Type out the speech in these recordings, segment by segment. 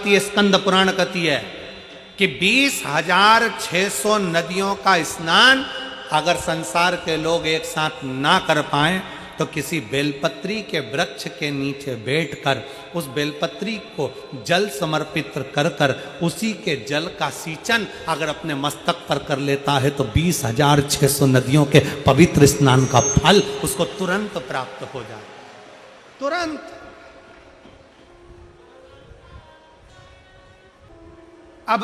कहती है, स्कंद पुराण कहती है कि 20,600 नदियों का स्नान अगर संसार के लोग एक साथ ना कर पाए तो किसी बेलपत्री के वृक्ष के नीचे बैठकर उस बेलपत्री को जल समर्पित कर कर उसी के जल का सींचन अगर अपने मस्तक पर कर लेता है तो 20,600 नदियों के पवित्र स्नान का फल उसको तुरंत प्राप्त हो जाए, तुरंत। अब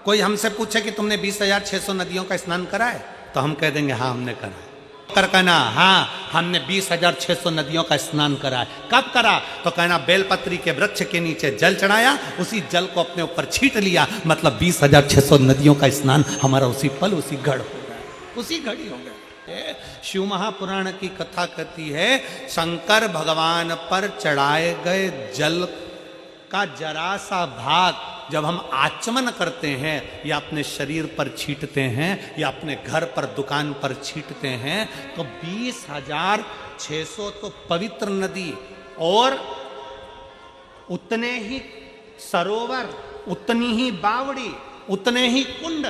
कोई हमसे पूछे कि तुमने 20,600 नदियों का स्नान करा है, तो हम कह देंगे हाँ हमने करा है। कर कहना हाँ हमने 20,600 नदियों का स्नान करा है। कब करा? तो कहना बेलपत्री के वृक्ष के नीचे जल चढ़ाया, उसी जल को अपने ऊपर छींट लिया, मतलब 20,600 नदियों का स्नान हमारा उसी पल उसी घड़ हो गया, उसी घड़ी हो गया। शिव महापुराण की कथा कहती है शंकर भगवान पर चढ़ाए गए जल का जरा सा भाग जब हम आचमन करते हैं या अपने शरीर पर छींटते हैं या अपने घर पर दुकान पर छींटते हैं तो 20,600 तो पवित्र नदी और उतने ही सरोवर, उतनी ही बावड़ी, उतने ही कुंड,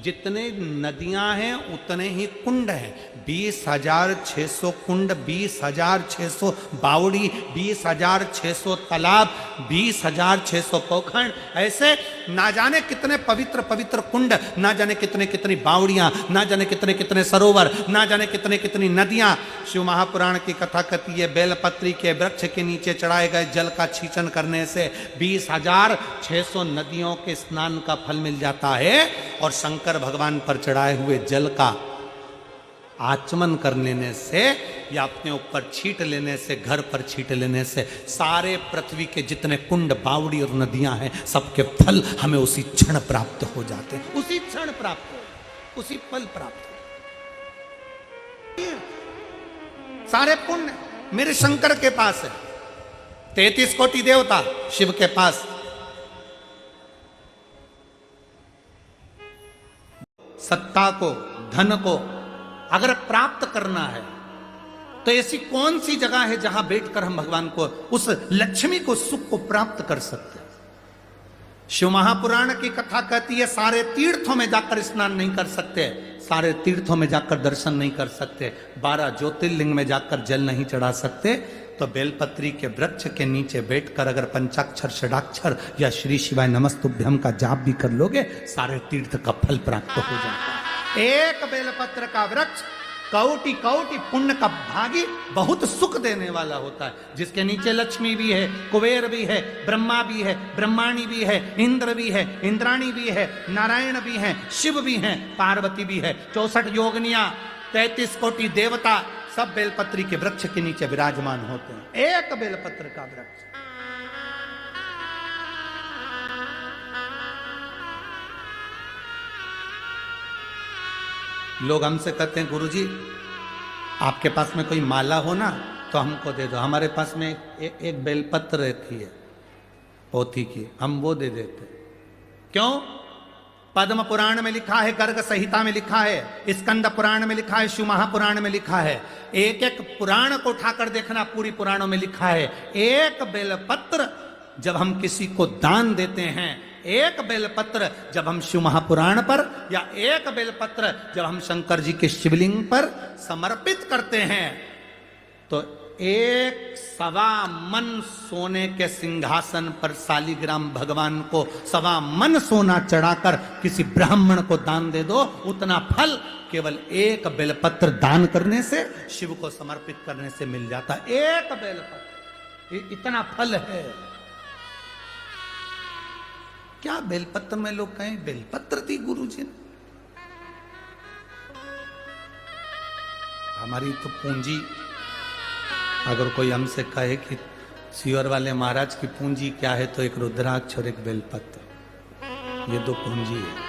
जितने नदियां हैं उतने ही कुंड हैं। 20,600 कुंड, 20,600 बावड़ी, 20,600 तालाब, 20,600 पोखर, ऐसे ना जाने कितने पवित्र पवित्र कुंड, ना जाने कितने कितनी बावड़ियां, ना जाने कितने कितने सरोवर, ना जाने कितने कितनी नदियां। शिव महापुराण की कथा कहती है बेलपत्री के वृक्ष के नीचे चढ़ाए गए जल का छींचन करने से 20,600 नदियों के स्नान का फल मिल जाता है और शंकर भगवान पर चढ़ाए हुए जल का आचमन कर लेने से या अपने ऊपर छींट लेने से, घर पर छींट लेने से सारे पृथ्वी के जितने कुंड, बावड़ी और नदियां हैं सबके फल हमें उसी क्षण प्राप्त हो जाते हैं, उसी क्षण प्राप्त हो, उसी पल प्राप्त हो। सारे पुण्य मेरे शंकर के पास है, 33 कोटि देवता शिव के पास। सत्ता को, धन को अगर प्राप्त करना है तो ऐसी कौन सी जगह है जहां बैठकर हम भगवान को, उस लक्ष्मी को, सुख को प्राप्त कर सकते हैं। शिव महापुराण की कथा कहती है सारे तीर्थों में जाकर स्नान नहीं कर सकते, सारे तीर्थों में जाकर दर्शन नहीं कर सकते, 12 ज्योतिर्लिंग में जाकर जल नहीं चढ़ा सकते, तो बेलपत्री के वृक्ष के नीचे बैठकर अगर पंचाक्षर, षडाक्षर या श्री शिवाय नमस्तुभ्यम का जाप भी कर लोगे सारे तीर्थ का फल प्राप्त हो जाता है। एक बेलपत्र का वृक्ष कौटि कौटि पुण्य का भागी, बहुत सुख देने वाला होता है, जिसके नीचे लक्ष्मी भी है, कुबेर भी है, ब्रह्मा भी है, ब्रह्माणी भी है, इंद्र भी है, इंद्राणी भी है, नारायण भी है, शिव भी है, पार्वती भी है, 64 योगिनियां, 33 कोटि देवता सब बेलपत्री के वृक्ष के नीचे विराजमान होते हैं। एक बेलपत्र का वृक्ष। लोग हमसे कहते हैं गुरुजी आपके पास में कोई माला हो ना तो हमको दे दो। हमारे पास में एक बेलपत्र रहती है पोथी की, हम वो दे देते। क्यों? पद्म पुराण में लिखा है, गर्ग संहिता में लिखा है, स्कंद पुराण में लिखा है, शिव महापुराण में लिखा है। एक एक पुराण को उठाकर देखना, पूरी पुराणों में लिखा है एक बेलपत्र जब हम किसी को दान देते हैं, एक बेलपत्र जब हम शिव महापुराण पर या एक बेलपत्र जब हम शंकर जी के शिवलिंग पर समर्पित करते हैं तो 1.25 मन सोने के सिंहासन पर शालिग्राम भगवान को 1.25 मन सोना चढ़ाकर किसी ब्राह्मण को दान दे दो, उतना फल केवल एक बेलपत्र दान करने से, शिव को समर्पित करने से मिल जाता। एक बेलपत्र इतना फल है। क्या बेलपत्र में लोग कहें बेलपत्र दी गुरुजी ने? हमारी तो पूंजी, अगर कोई हमसे कहे कि सीवर वाले महाराज की पूंजी क्या है तो एक रुद्राक्ष और एक बेलपत्र, ये 2 पूंजी है।